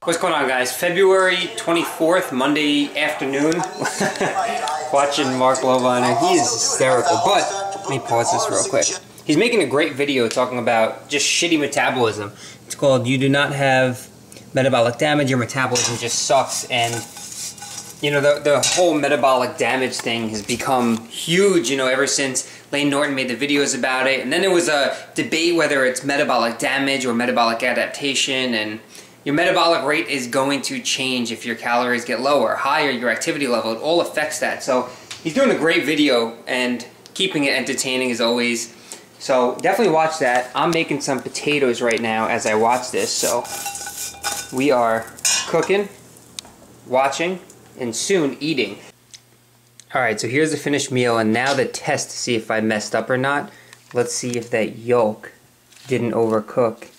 What's going on, guys? February 24th, Monday afternoon. Watching Mark Loviner. He is hysterical. But let me pause this real quick. He's making a great video talking about just shitty metabolism. It's called "You Do Not Have Metabolic Damage. Your metabolism just sucks." And you know, the whole metabolic damage thing has become huge, you know, ever since Lane Norton made the videos about it. And then there was a debate whether it's metabolic damage or metabolic adaptation, and your metabolic rate is going to change if your calories get lower, higher, your activity level. It all affects that. So he's doing a great video and keeping it entertaining as always. So definitely watch that. I'm making some potatoes right now as I watch this. So we are cooking, watching, and soon eating. Alright, so here's the finished meal, and now the test to see if I messed up or not. Let's see if that yolk didn't overcook.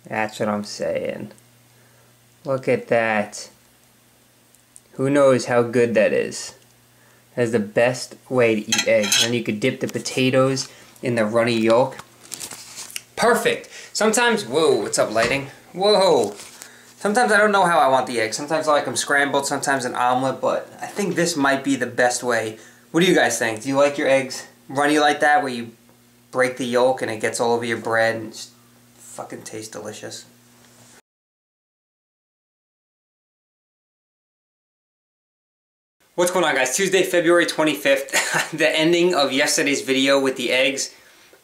That's what I'm saying. Look at that. Who knows how good that is? That's the best way to eat eggs. And you could dip the potatoes in the runny yolk. Perfect! Sometimes, whoa, what's up, lighting? Whoa! Sometimes I don't know how I want the eggs. Sometimes I like them scrambled, sometimes an omelet, but I think this might be the best way. What do you guys think? Do you like your eggs runny like that, where you break the yolk and it gets all over your bread and just fucking tastes delicious? What's going on, guys? Tuesday, February 25th, the ending of yesterday's video with the eggs.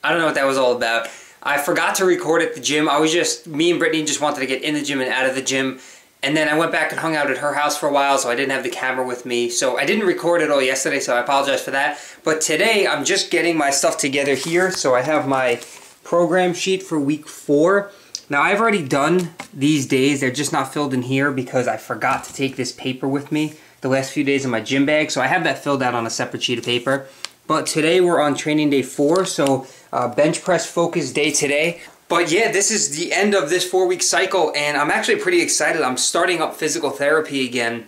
I don't know what that was all about. I forgot to record at the gym. Me and Brittany just wanted to get in the gym and out of the gym. And then I went back and hung out at her house for a while, so I didn't have the camera with me. So I didn't record it all yesterday, so I apologize for that. But today, I'm just getting my stuff together here. So I have my program sheet for week 4. Now, I've already done these days. They're just not filled in here because I forgot to take this paper with me the last few days in my gym bag. So I have that filled out on a separate sheet of paper. But today we're on training day 4, so bench press focus day today. But yeah, this is the end of this 4-week cycle, and I'm actually pretty excited. I'm starting up physical therapy again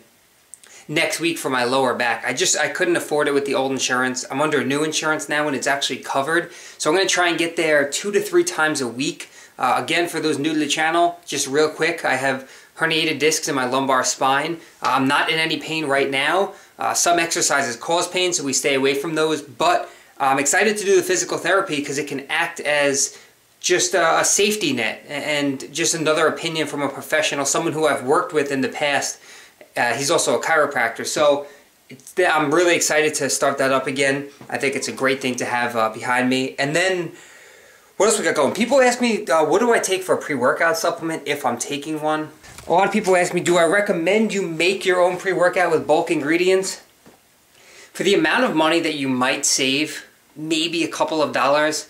next week for my lower back. I couldn't afford it with the old insurance. I'm under new insurance now, and it's actually covered. So I'm going to try and get there 2 to 3 times a week. Again, for those new to the channel, just real quick, I have herniated discs in my lumbar spine. I'm not in any pain right now. Some exercises cause pain, so we stay away from those, but I'm excited to do the physical therapy because it can act as just a safety net and just another opinion from a professional, someone who I've worked with in the past. He's also a chiropractor, so I'm really excited to start that up again. I think it's a great thing to have behind me. And then, what else we got going? People ask me, what do I take for a pre-workout supplement if I'm taking one? A lot of people ask me, do I recommend you make your own pre-workout with bulk ingredients? For the amount of money that you might save, maybe a couple of dollars,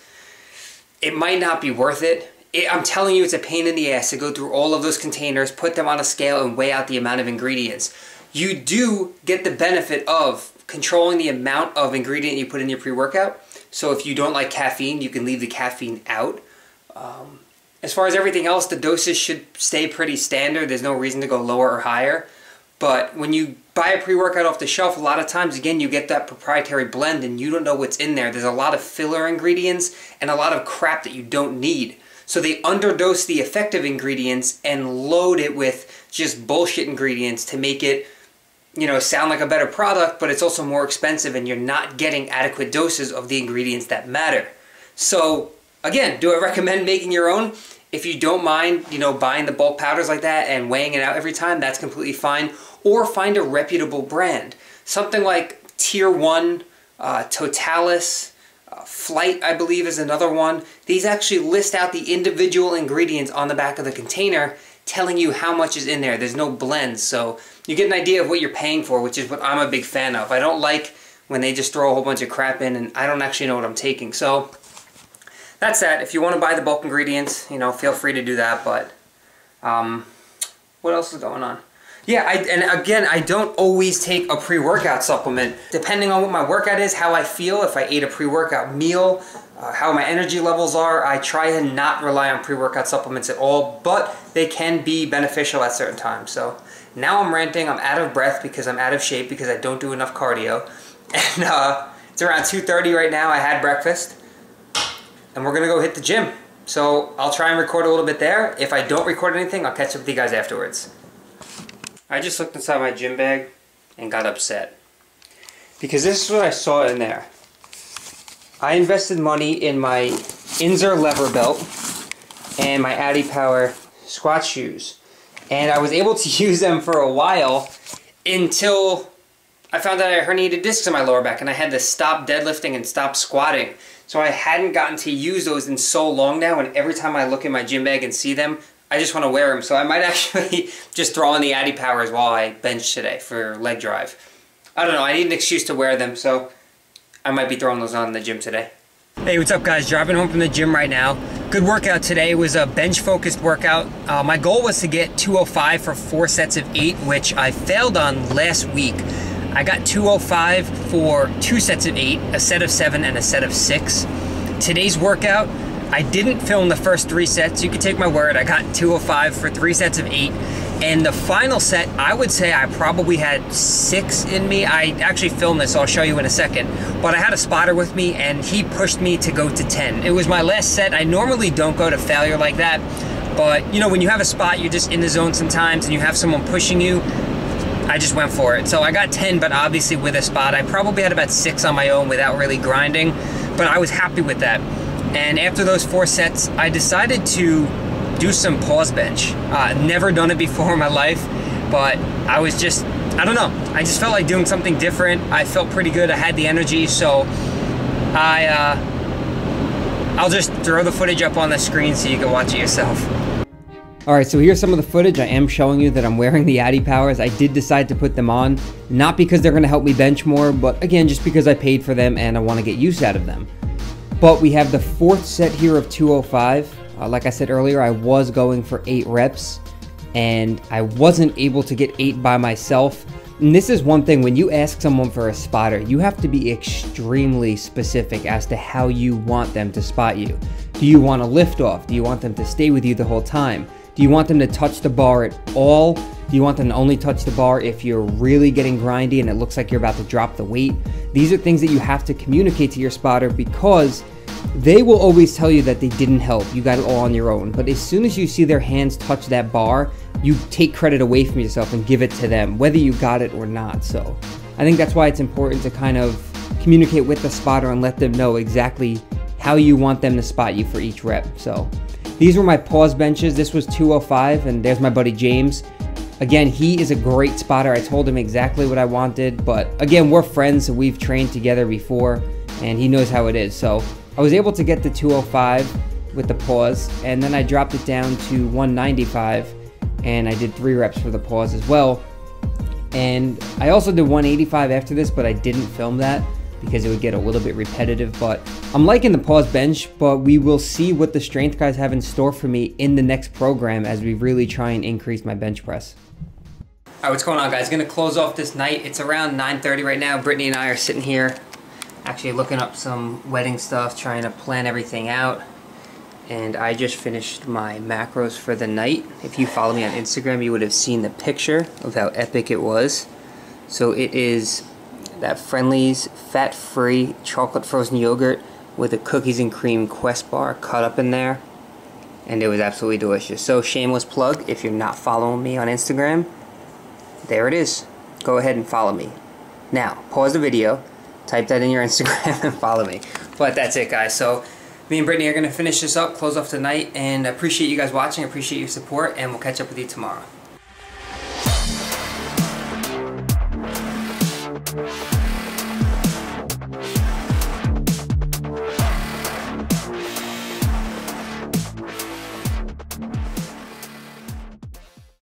it might not be worth it. I'm telling you, it's a pain in the ass to go through all of those containers, put them on a scale, and weigh out the amount of ingredients. You do get the benefit of controlling the amount of ingredient you put in your pre-workout. So if you don't like caffeine, you can leave the caffeine out. As far as everything else, the doses should stay pretty standard. There's no reason to go lower or higher. But when you buy a pre-workout off the shelf, a lot of times, again, you get that proprietary blend and you don't know what's in there. There's a lot of filler ingredients and a lot of crap that you don't need. So they underdose the effective ingredients and load it with just bullshit ingredients to make it, you know, sound like a better product, but it's also more expensive and you're not getting adequate doses of the ingredients that matter. So again, do I recommend making your own? If you don't mind, you know, buying the bulk powders like that and weighing it out every time, that's completely fine. Or find a reputable brand. Something like Tier 1, Totalis, Flight, I believe, is another one. These actually list out the individual ingredients on the back of the container, telling you how much is in there. There's no blends, so you get an idea of what you're paying for, which is what I'm a big fan of. I don't like when they just throw a whole bunch of crap in and I don't actually know what I'm taking. So that's that. If you want to buy the bulk ingredients, you know, feel free to do that. But what else is going on? Yeah, and again, I don't always take a pre-workout supplement. Depending on what my workout is, how I feel, if I ate a pre-workout meal, how my energy levels are, I try and not rely on pre-workout supplements at all, but they can be beneficial at certain times. So now I'm ranting, I'm out of breath because I'm out of shape because I don't do enough cardio. And it's around 2:30 right now. I had breakfast. and we're gonna go hit the gym. So I'll try and record a little bit there. If I don't record anything, I'll catch up with you guys afterwards. I just looked inside my gym bag and got upset. Because this is what I saw in there. I invested money in my Inzer lever belt and my Adipower squat shoes. And I was able to use them for a while until I found out I herniated discs in my lower back and I had to stop deadlifting and stop squatting. So I hadn't gotten to use those in so long now, and every time I look in my gym bag and see them, I just want to wear them. So I might actually just throw on the Adipowers while I bench today for leg drive. I don't know, I need an excuse to wear them, so I might be throwing those on in the gym today. Hey, what's up guys? Driving home from the gym right now. Good workout today. It was a bench-focused workout. My goal was to get 205 for 4 sets of 8, which I failed on last week. I got 205 for 2 sets of 8, a set of 7 and a set of 6. Today's workout, I didn't film the first 3 sets. You can take my word, I got 205 for 3 sets of 8. And the final set, I would say I probably had 6 in me. I actually filmed this, so I'll show you in a second. But I had a spotter with me and he pushed me to go to 10. It was my last set. I normally don't go to failure like that. But you know, when you have a spot, you're just in the zone sometimes and you have someone pushing you, I just went for it. So I got 10, but obviously with a spot. I probably had about 6 on my own without really grinding, but I was happy with that. And after those 4 sets, I decided to do some pause bench. Never done it before in my life, but I was just, I don't know. I just felt like doing something different. I felt pretty good. I had the energy, so I'll just throw the footage up on the screen so you can watch it yourself. Alright, so here's some of the footage. I am showing you that I'm wearing the Adipowers. I did decide to put them on, not because they're going to help me bench more, but again, just because I paid for them and I want to get use out of them. But we have the 4th set here of 205. Like I said earlier, I was going for 8 reps, and I wasn't able to get 8 by myself. And this is one thing, when you ask someone for a spotter, you have to be extremely specific as to how you want them to spot you. Do you want to lift off? Do you want them to stay with you the whole time? Do you want them to touch the bar at all? Do you want them to only touch the bar if you're really getting grindy and it looks like you're about to drop the weight? These are things that you have to communicate to your spotter, because they will always tell you that they didn't help. You got it all on your own. But as soon as you see their hands touch that bar, you take credit away from yourself and give it to them, whether you got it or not. So I think that's why it's important to kind of communicate with the spotter and let them know exactly how you want them to spot you for each rep. So these were my pause benches. This was 205, and there's my buddy James. Again, he is a great spotter. I told him exactly what I wanted, but again, we're friends, so we've trained together before, and he knows how it is. So I was able to get the 205 with the pause, and then I dropped it down to 195, and I did 3 reps for the pause as well. And I also did 185 after this, but I didn't film that because it would get a little bit repetitive. But I'm liking the pause bench, but we will see what the strength guys have in store for me in the next program as we really try and increase my bench press. Alright, what's going on guys? Gonna close off this night. It's around 9:30 right now. Brittany and I are sitting here actually looking up some wedding stuff, trying to plan everything out. And I just finished my macros for the night. If you follow me on Instagram, you would have seen the picture of how epic it was. So it is that Friendly's fat-free chocolate frozen yogurt with a cookies and cream Quest bar cut up in there. And it was absolutely delicious. So shameless plug, if you're not following me on Instagram, there it is. Go ahead and follow me. Now, pause the video, type that in your Instagram and follow me. But that's it guys. So me and Brittany are going to finish this up, close off the night, and I appreciate you guys watching, I appreciate your support, and we'll catch up with you tomorrow.